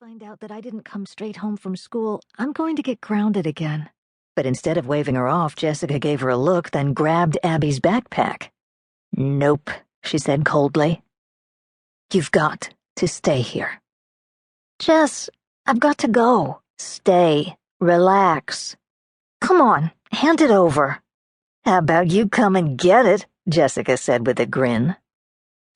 find out that I didn't come straight home from school, I'm going to get grounded again. But instead of waving her off, Jessica gave her a look, then grabbed Abby's backpack. Nope, she said coldly. You've got to stay here. Jess, I've got to go. Stay. Relax. Come on, hand it over. How about you come and get it? Jessica said with a grin.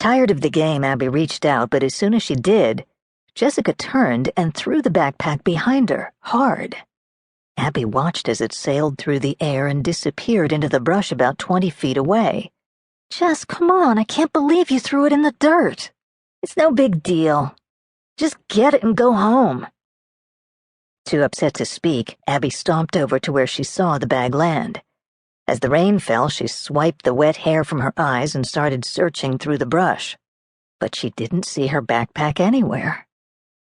Tired of the game, Abby reached out, but as soon as she did, Jessica turned and threw the backpack behind her, hard. Abby watched as it sailed through the air and disappeared into the brush about 20 feet away. Jess, come on, I can't believe you threw it in the dirt. It's no big deal. Just get it and go home. Too upset to speak, Abby stomped over to where she saw the bag land. As the rain fell, she swiped the wet hair from her eyes and started searching through the brush. But she didn't see her backpack anywhere.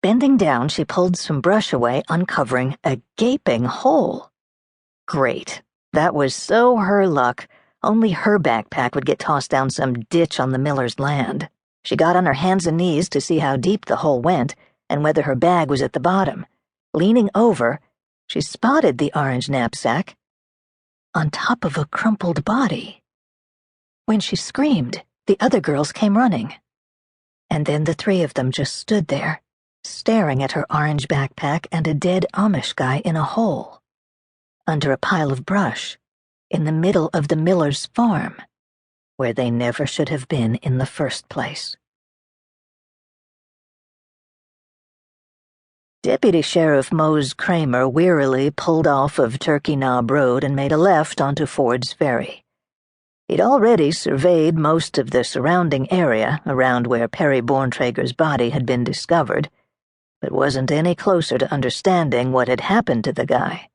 Bending down, she pulled some brush away, uncovering a gaping hole. Great. That was so her luck. Only her backpack would get tossed down some ditch on the miller's land. She got on her hands and knees to see how deep the hole went and whether her bag was at the bottom. Leaning over, she spotted the orange knapsack on top of a crumpled body. When she screamed, the other girls came running. And then the three of them just stood there, staring at her orange backpack and a dead Amish guy in a hole, under a pile of brush, in the middle of the miller's farm, where they never should have been in the first place. Deputy Sheriff Mose Kramer wearily pulled off of Turkey Knob Road and made a left onto Ford's Ferry. He'd already surveyed most of the surrounding area around where Perry Borntrager's body had been discovered, but wasn't any closer to understanding what had happened to the guy.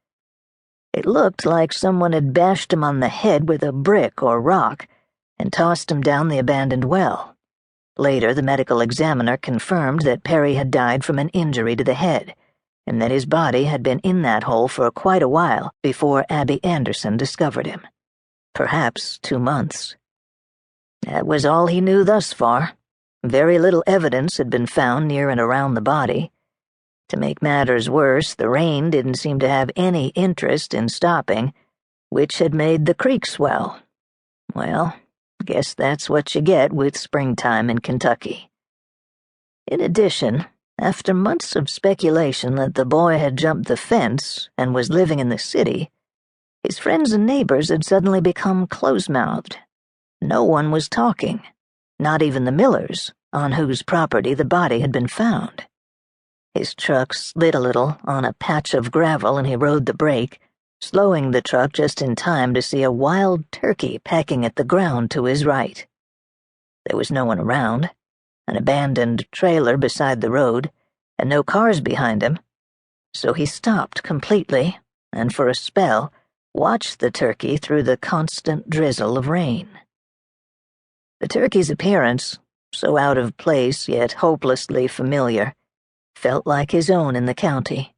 It looked like someone had bashed him on the head with a brick or rock and tossed him down the abandoned well. Later, the medical examiner confirmed that Perry had died from an injury to the head, and that his body had been in that hole for quite a while before Abby Anderson discovered him. Perhaps 2 months. That was all he knew thus far. Very little evidence had been found near and around the body. To make matters worse, the rain didn't seem to have any interest in stopping, which had made the creek swell. Well, guess that's what you get with springtime in Kentucky. In addition, after months of speculation that the boy had jumped the fence and was living in the city, his friends and neighbors had suddenly become close-mouthed. No one was talking, not even the Millers, on whose property the body had been found. His truck slid a little on a patch of gravel and he rode the brake, slowing the truck just in time to see a wild turkey pecking at the ground to his right. There was no one around, an abandoned trailer beside the road, and no cars behind him, so he stopped completely and for a spell watched the turkey through the constant drizzle of rain. The turkey's appearance, so out of place yet hopelessly familiar, felt like his own in the county.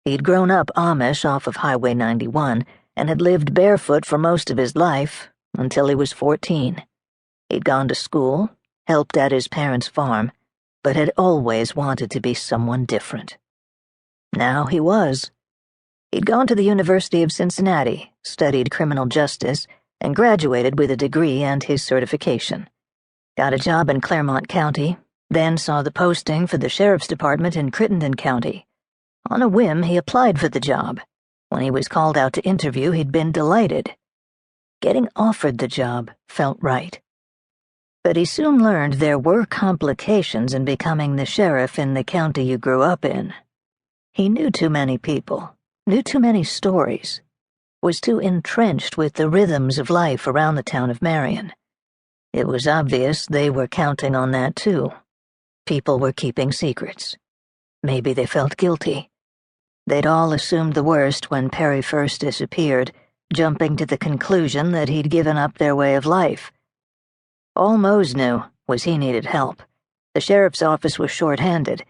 He'd grown up Amish off of Highway 91 and had lived barefoot for most of his life until he was 14. He'd gone to school, helped at his parents' farm, but had always wanted to be someone different. Now he was. He'd gone to the University of Cincinnati, studied criminal justice, and graduated with a degree and his certification. Got a job in Claremont County, then saw the posting for the Sheriff's Department in Crittenden County. On a whim, he applied for the job. When he was called out to interview, he'd been delighted. Getting offered the job felt right. But he soon learned there were complications in becoming the sheriff in the county you grew up in. He knew too many people, knew too many stories, was too entrenched with the rhythms of life around the town of Marion. It was obvious they were counting on that too. People were keeping secrets. Maybe they felt guilty. They'd all assumed the worst when Perry first disappeared, jumping to the conclusion that he'd given up their way of life. All Mose knew was he needed help. The sheriff's office was short-handed,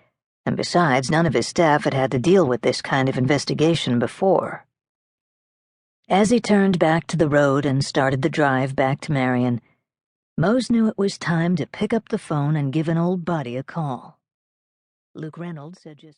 and besides, none of his staff had had to deal with this kind of investigation before. As he turned back to the road and started the drive back to Marion, Mose knew it was time to pick up the phone and give an old buddy a call. Luke Reynolds had just